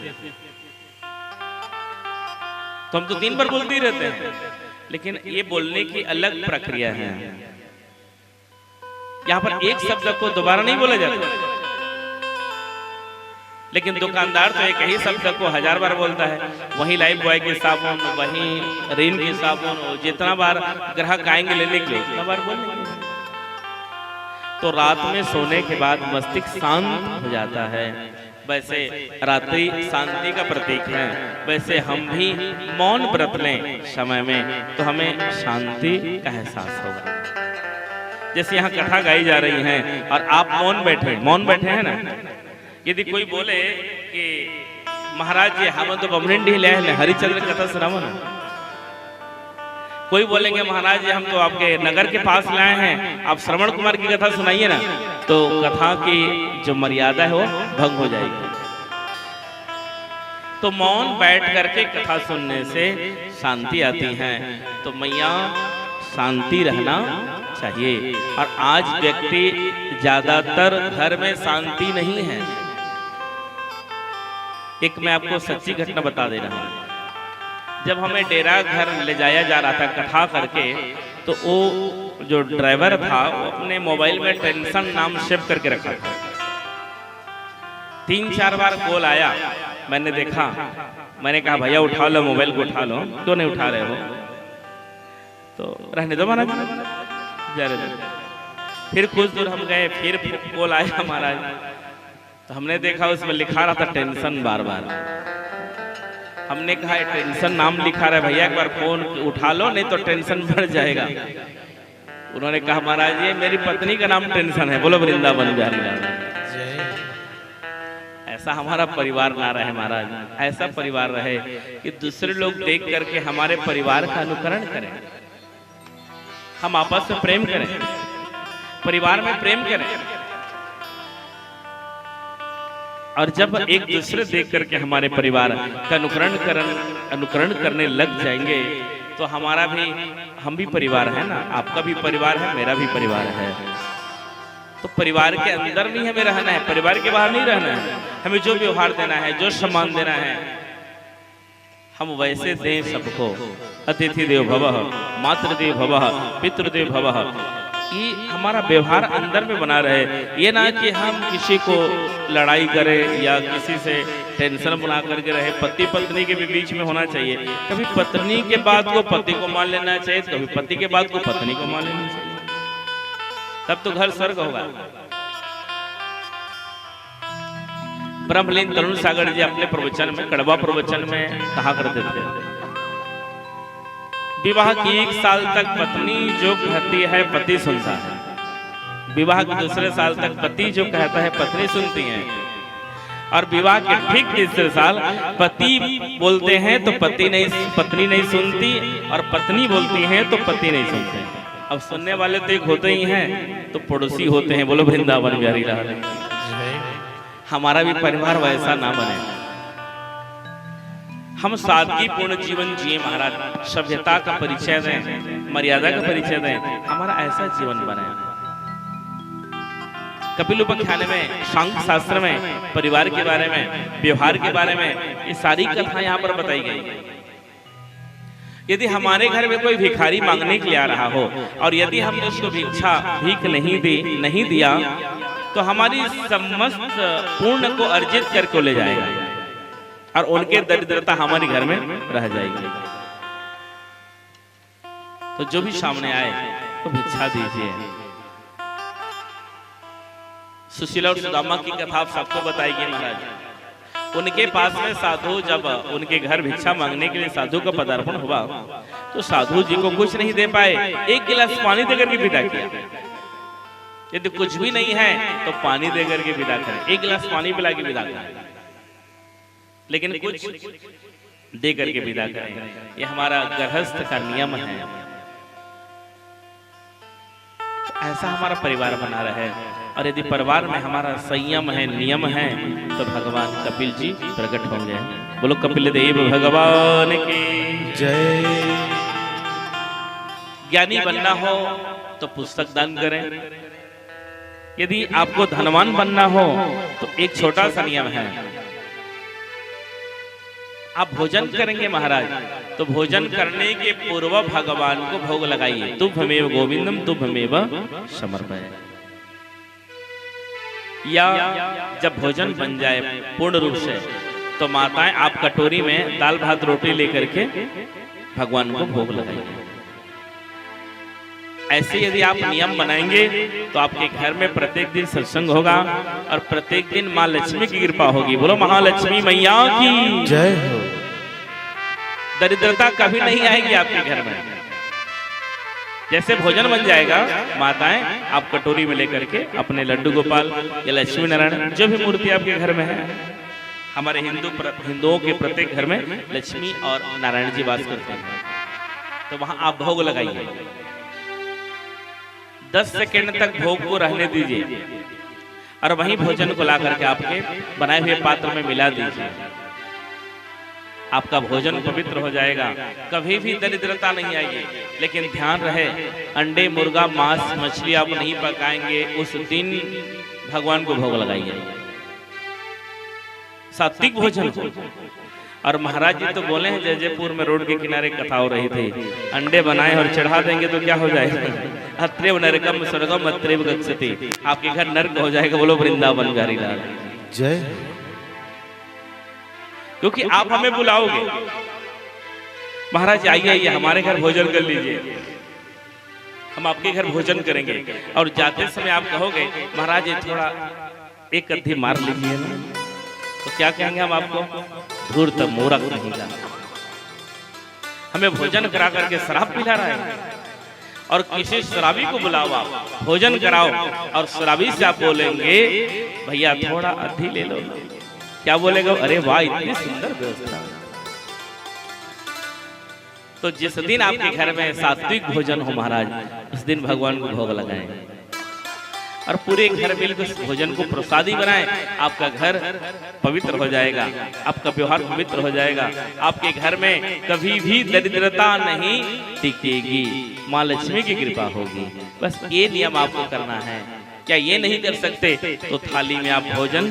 तो हम तो दिन भर बोलते ही रहते हैं, लेकिन ये बोलने की अलग प्रक्रिया है। यहाँ पर एक शब्द को दोबारा नहीं बोला जाता, लेकिन दुकानदार तो एक ही शब्द को 1000 बार बोलता है। वहीं लाइफ बॉय के साबुन, वहीं रिन के साबुन, जितना बार ग्राहक आएंगे लेने के लिए उतना बार बोलेंगे। तो रात में सोने के बाद मस्तिष्क शांत हो जाता है। वैसे रात्रि शांति का प्रतीक है, वैसे हम भी मौन व्रत लें समय में तो हमें शांति का एहसास होगा। जैसे यहाँ कथा गाई जा रही है और आप मौन बैठे हैं ना। यदि कोई बोले कि महाराज जी हम तो बमरिंडी ले हरिचंद्र कथा सुनाओ ना, कोई बोलेंगे महाराज जी हम तो आपके नगर के पास लाए हैं, आप श्रवण कुमार की कथा सुनाइए ना, तो कथा की जो मर्यादा है वो भंग हो जाएगी। तो मौन बैठ करके कथा सुनने से शांति आती है। तो मैया शांति रहना चाहिए। और आज व्यक्ति ज्यादातर घर में शांति नहीं है। एक मैं आपको सच्ची घटना बता दे रहा हूँ। जब हमें डेरा घर ले जाया जा रहा था कथा करके, तो वो जो ड्राइवर था वो अपने मोबाइल में टेंशन नाम सेव करके रखा था। 3-4 बार कॉल आया, मैंने देखा, मैंने कहा भैया उठा लो मोबाइल को, उठा लो, क्यों नहीं उठा रहे हो? तो रहने दो महाराज, जा रहे थे। फिर कुछ दूर हम गए, फिर कॉल आया महाराज, तो हमने देखा उसमें लिखा रहा था टेंशन बार बार। हमने कहा टेंशन नाम लिखा रहा है भैया, एक बार फोन उठा लो नहीं तो टेंशन बढ़ जाएगा। उन्होंने कहा महाराज ये मेरी पत्नी का नाम टेंशन है। बोलो वृंदावन बिहारी लाल। ऐसा हमारा परिवार ना रहे महाराज, ऐसा परिवार रहे कि दूसरे लोग देख करके हमारे परिवार का अनुकरण करें। हम आपस में प्रेम करें, परिवार में प्रेम करें। और जब एक दूसरे देख करके हमारे परिवार का अनुकरण करने लग जाएंगे तो हमारा भी, हम भी परिवार है ना, आपका भी परिवार है, मेरा भी परिवार है। तो परिवार के अंदर नहीं हमें रहना है, परिवार के बाहर नहीं रहना है। हमें जो व्यवहार देना है, जो सम्मान देना है, हम वैसे दें सबको। अतिथि देव भवः, मातृदेव भवः, पितृदेव भवः। ये हमारा व्यवहार अंदर में बना रहे। ये ना कि हम किसी को लड़ाई करें या किसी से टेंशन बना करके रहे। पति पत्नी के भी बीच में होना चाहिए। कभी पत्नी के बात को पति को मान लेना चाहिए, कभी पति के बात को पत्नी को मान लेना चाहिए, तब तो घर स्वर्ग होगा। ब्रह्मलीन तरुण सागर जी अपने प्रवचन में, कड़वा प्रवचन में कहा करते थे, विवाह की 1 साल तक पत्नी जो कहती है पति सुनता है, विवाह के दूसरे साल तक पति जो कहता है पत्नी सुनती है, और विवाह के ठीक तीसरे साल पति बोलते हैं तो पत्नी नहीं सुनती, और पत्नी बोलती है तो पति नहीं सुनते। अब सुनने वाले तो एक होते ही हैं, तो पड़ोसी होते हैं। बोलो वृंदावन बिहारी लाल। हमारा भी परिवार वैसा ना बने। हम सादगीपूर्ण जीवन जिए महाराज, सभ्यता का परिचय दें, मर्यादा का परिचय दें, हमारा ऐसा जीवन बने। कपिल उपाख्यान में, सांख्य शास्त्र में परिवार के बारे में, व्यवहार के बारे में ये सारी कथा यहाँ पर बताई गई। यदि हमारे घर में कोई भिखारी मांगने के लिए आ रहा हो और यदि हमने उसको भीख नहीं दिया तो हमारी समस्त पूर्ण को अर्जित करके ले जाएगा और उनके दरिद्रता हमारे घर में रह जाएगी। तो जो भी सामने आए तो भिक्षा दीजिए। सुशीला और सुदामा की कथा आप सबको बताएगी महाराज। उनके पास में साधु, जब उनके घर भिक्षा मांगने के लिए साधु का पदार्पण हुआ तो साधु जी को कुछ नहीं दे पाए, 1 गिलास पानी देकर के विदा किया। यदि कुछ भी नहीं है तो पानी देकर के विदा करें, 1 गिलास पानी पिला के विदा करें, लेकिन कुछ दे करके विदा करें। यह हमारा गृहस्थ का नियम है। ऐसा हमारा परिवार बना रहे। और यदि परिवार में हमारा संयम है, नियम है, तो भगवान कपिल जी प्रकट होंगे। बोलो कपिल देव भगवान की जय। ज्ञानी बनना हो तो पुस्तक दान करें। यदि आपको धनवान बनना हो तो एक छोटा सा नियम है, आप भोजन करेंगे महाराज, तो भोजन करने के पूर्व भगवान को भोग लगाइए। तुभमेव गोविंदम तुभमेव समर्पय। या जब भोजन बन जाए पूर्ण रूप से, तो माताएं आप कटोरी में दाल भात रोटी लेकर के भगवान को भोग लगाइए। ऐसे यदि आप नियम बनाएंगे तो आपके घर में प्रत्येक दिन सत्संग होगा और प्रत्येक दिन माँ लक्ष्मी की कृपा होगी। बोलो महालक्ष्मी मैया की जय हो। दरिद्रता कभी नहीं आएगी आपके घर में। जैसे भोजन बन जाएगा, माताएं आप कटोरी में लेकर के अपने लड्डू गोपाल या लक्ष्मी नारायण जो भी मूर्ति आपके घर में है, हमारे हिंदुओं के प्रत्येक घर में लक्ष्मी और नारायण जी वास करते हैं, तो वहां आप भोग लगाइए। 10 सेकंड तक भोग को रहने दीजिए और वहीं भोजन को ला करके आपके बनाए हुए पात्र में मिला दीजिए। आपका भोजन पवित्र हो जाएगा, कभी भी दरिद्रता नहीं आएगी। लेकिन ध्यान रहे, अंडे मुर्गा मांस मछली आप नहीं पकाएंगे, उस दिन भगवान को भोग लगाइए। सात्विक भोजन हो। और महाराज जी तो बोले हैं, जयपुर में रोड के किनारे कथा हो रही थी, अंडे बनाए और चढ़ा देंगे तो क्या हो जाएगा? अत्रेव नरकम स्वर्गम अत्रेव गच्छति। आपके घर नर्क हो जाएगा। बोलो वृंदावन बिहारी लाल जय। क्योंकि आप हमें बुलाओगे, महाराज आइए आइए हमारे घर भोजन कर लीजिए, हम आपके घर भोजन करेंगे। और जाते समय आप कहोगे महाराज ये थोड़ा एक कद्दी मार लीजिए ना, तो क्या कहेंगे हम आपको? धूर्त मूर्ख नहीं का, हमें भोजन करा करके शराब पिला रहा है। और किसी शराबी को बुलाओ, आप भोजन कराओ और शराबी से आप बोलेंगे भैया थोड़ा अद्धी ले लो, क्या बोलेगा? अरे वाह इतनी सुंदर व्यवस्था। तो जिस दिन आपके घर में सात्विक भोजन हो महाराज, उस दिन भगवान को भोग लगाएं और पूरे घर मिलकर उस भोजन को प्रसादी बनाएं। आपका घर पवित्र हो जाएगा, आपका व्यवहार पवित्र हो जाएगा, आपके घर में कभी भी दरिद्रता नहीं टिकेगी, माँ लक्ष्मी की कृपा होगी। बस ये नियम आपको करना है। क्या ये नहीं कर सकते तो थाली में आप भोजन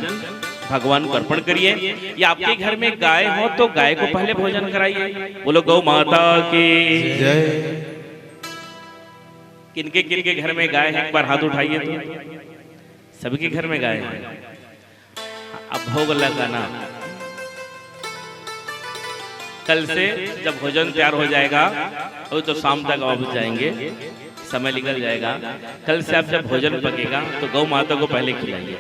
भगवान को अर्पण करिए। या आपके घर में गाय हो तो गाय को पहले भोजन कराइए। बोलो गौ माता की जय। किनके किनके घर में गाय है एक बार हाथ उठाइए तो। सभी के घर में गाय है। अब भोग लगाना, कल से जब भोजन तैयार हो जाएगा तो शाम तक आप जाएंगे, समय निकल जाएगा। कल से आप जब भोजन पकेगा तो गौ माता को पहले खिलाइए।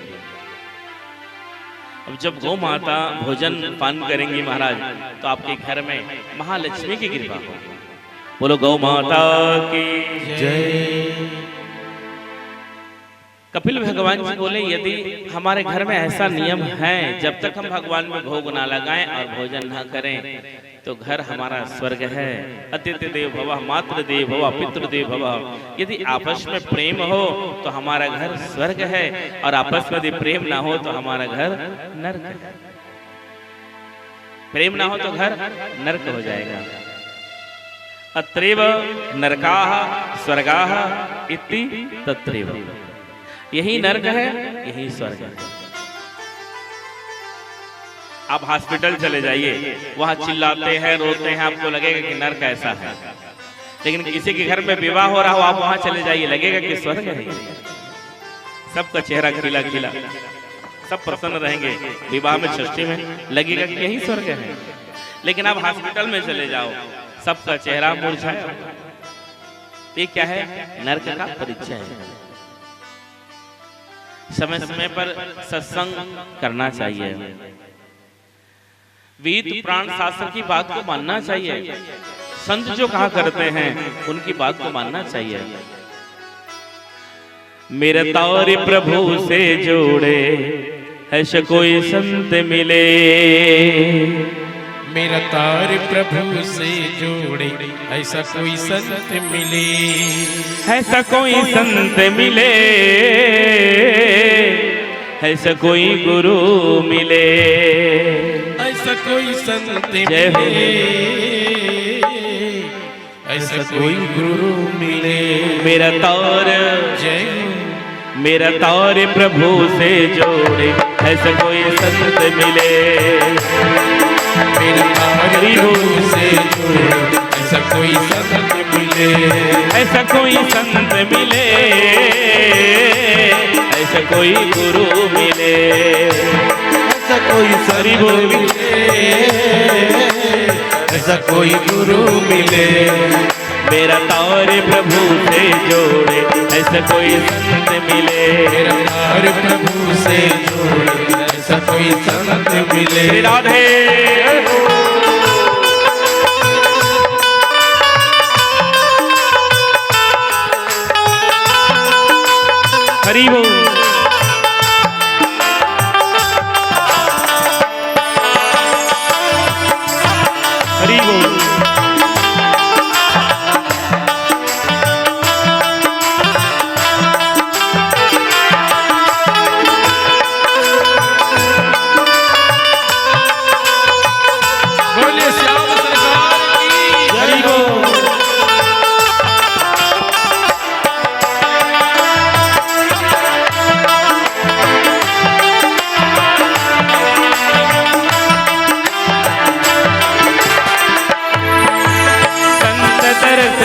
अब जब गौ माता भोजन पान करेंगी महाराज, तो आपके घर में महालक्ष्मी की कृपा होगी। बोलो गौ माता की जय। कपिल भगवान जी बोले यदि हमारे घर में ऐसा नियम है, जब तक हम भगवान में भोग ना लगाएं और भोजन ना करें तो घर हमारा स्वर्ग है। अतिथि देव भव, मातृ देव भव, पितृ देव भव। यदि आपस में प्रेम हो तो हमारा घर स्वर्ग है, और आपस में यदि प्रेम ना हो तो हमारा घर नर्क है। प्रेम ना हो तो घर नर्क हो जाएगा। अत्रेव नरकाः स्वर्गाः इति तत्रेव। यही नर्क है, यही स्वर्ग है। आप हॉस्पिटल चले जाइए, वहां चिल्लाते हैं रोते हैं, आपको लगेगा कि नर्क ऐसा है। लेकिन किसी के घर में विवाह हो रहा हो, आप वहां चले जाइए, लगेगा कि स्वर्ग है। सबका चेहरा खिला खिला, सब प्रसन्न रहेंगे। विवाह में षष्ठी में लगेगा कि यही स्वर्ग है। लेकिन आप हॉस्पिटल में चले जाओ, सबका चेहरा मुरझाया। ये क्या है? नर्क का परिचय है। समय समय पर सत्संग करना चाहिए, वेद पुराण शास्त्र की बात को मानना चाहिए, संत जो कहा करते हैं उनकी बात को मानना चाहिए। मेरे तारे प्रभु से जोड़े, ऐसे कोई संत मिले, मेरा तार प्रभु से जोड़े, ऐसा कोई संत मिले, ऐसा कोई संत मिले, ऐसा कोई गुरु मिले, ऐसा कोई संत जय हो। मिले, ऐसा कोई गुरु मिले। मेरा तार जय मेरा तार प्रभु से जोड़े, ऐसा कोई संत मिले, मेरा तार प्रभु से जोड़े, ऐसा कोई संत मिले, ऐसा कोई संत मिले, ऐसा कोई गुरु मिले, ऐसा कोई संत मिले, ऐसा कोई गुरु मिले। मेरा तार प्रभु से जोड़े, ऐसा कोई संत मिले, मेरा तार प्रभु से जोड़े, ऐसा कोई संत मिले। श्री राधे हरि बोल। हरि बोल। बोलिए श्याम सरकार की हरि बोल। संत दरस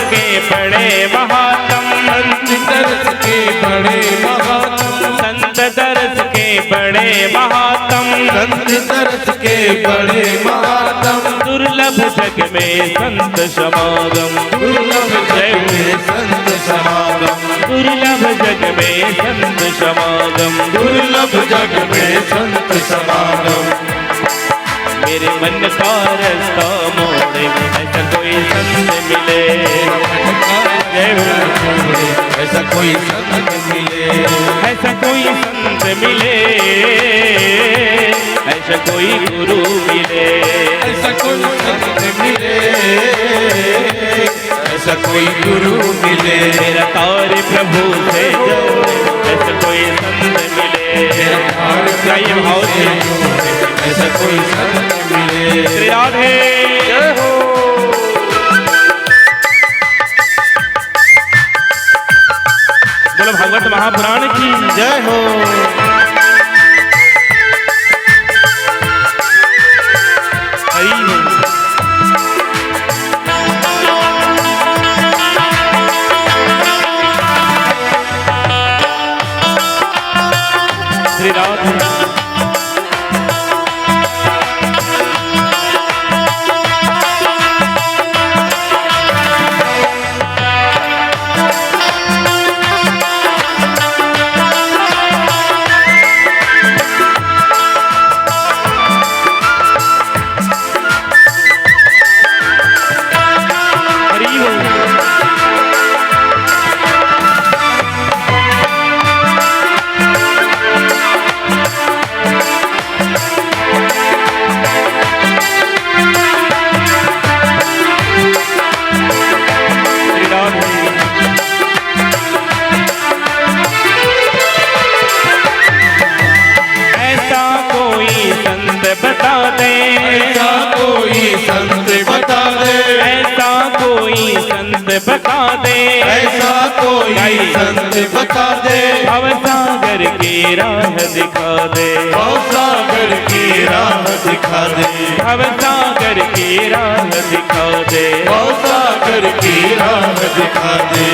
के बड़े महात्म, संत दरस के बड़े महात्म, दुर्लभ जग में संत समागम, दुर्लभ जग में संत समागम, दुर्लभ जग में संत समागम, दुर्लभ जग में संत समागम। मेरे मन का रास्ता मोड़े, ऐसा कोई संत मिले, जय हो। ऐसा कोई संत मिले, ऐसा कोई संत मिले, ऐसा कोई गुरु मिले, ऐसा कोई संत मिले, ऐसा कोई गुरु मिले। मेरा तार प्रभु से जोड़े, ऐसा कोई संत मिले, मेरा तार गाइए भाव से। ऐसा कोई संत मिले। श्री राधे जय हो। बोलो भागवत महापुराण की जय हो। हरि बोल। श्री राधे बता दे, ऐसा कोई संत बता दे, ऐसा कोई संत बता दे, ऐसा कोई संत बता दे। भवसागर की राह दिखा दे, भवसागर की राह दिखा दे, भवसागर की राह दिखा दे, भवसागर की राह दिखा दे।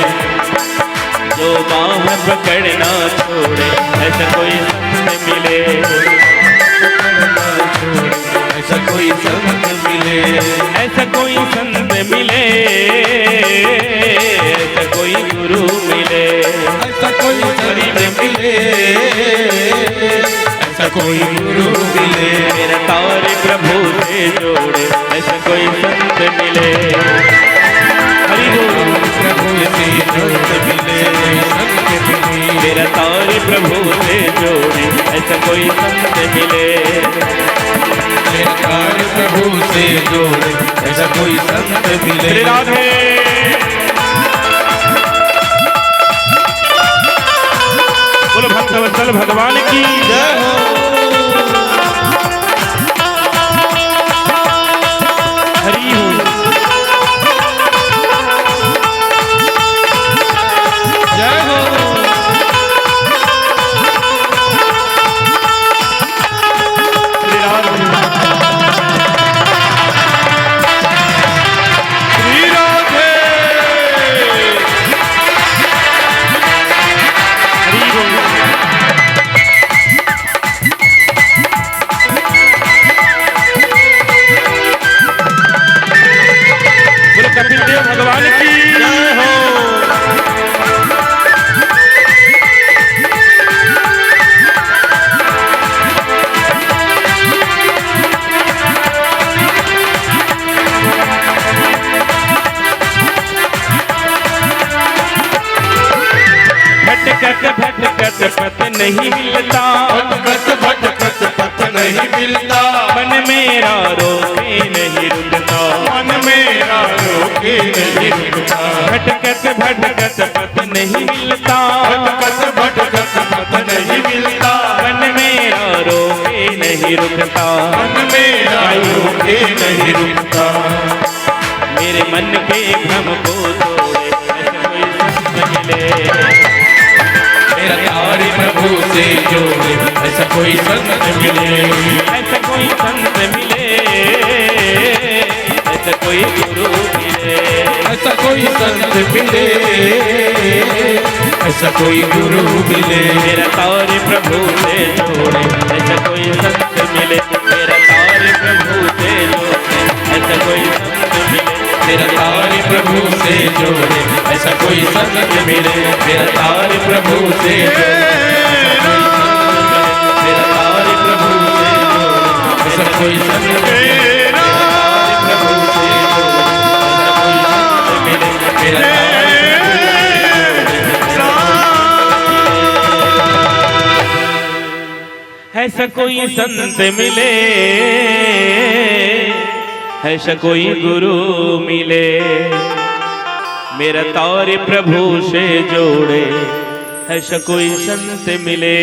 जो बाह पकड़ना छोड़े, ऐसा कोई संत मिले, ऐसा कोई संत मिले, ऐसा कोई संत मिले, ऐसा कोई गुरु मिले, ऐसा कोई संत मिले, ऐसा कोई गुरु मिले। मेरा तार प्रभु से जोड़े, ऐसा कोई संत मिले। हरि बोल। प्रभु से संत मिले, संत मिले। मेरा तार प्रभु से जोड़े, ऐसा कोई संत मिले, मेरा तार प्रभु से जोड़े ऐसा कोई संत मिले। श्री राधे बोलो भक्तवत्सल भगवान की जय हो। हरि हो। जय हो। श्री राधे श्री राधे हरि हो। बोलो कपिल देव भगवान की जय हो। भटकत पत नहीं मिलता, भटकत पत नहीं मिलता, मन मेरा रोके नहीं रुकता, मन मेरा रोके नहीं रुकता। भटकत पत नहीं मिलता, भटकत पत नहीं मिलता, मन मेरा रोके नहीं रुकता, मन मेरा रोके नहीं रुकता। मेरे मन के भ्रम को तोड़े ऐसा कोई संत मिले। मेरा तार प्रभु से जोड़े ऐसा कोई संत मिले। ऐसा कोई संत मिले, ऐसा कोई गुरु मिले, ऐसा कोई संत मिले, ऐसा कोई गुरु मिले। मेरा तार प्रभु से जोड़े ऐसा कोई संत मिले। मेरा तार प्रभु से जोड़े ऐसा कोई संत मिले। मेरा तार प्रभु से जोड़े ऐसा कोई संत मिले। मेरा तार प्रभु से जोड़े मेरा तार प्रभु से जोड़े ऐसा कोई संत मिले। मेरा तार प्रभु से जोड़े ऐसा कोई संत मिले। ऐसा कोई गुरु मिले। मेरा तार प्रभु से जोड़े ऐसा कोई संत मिले।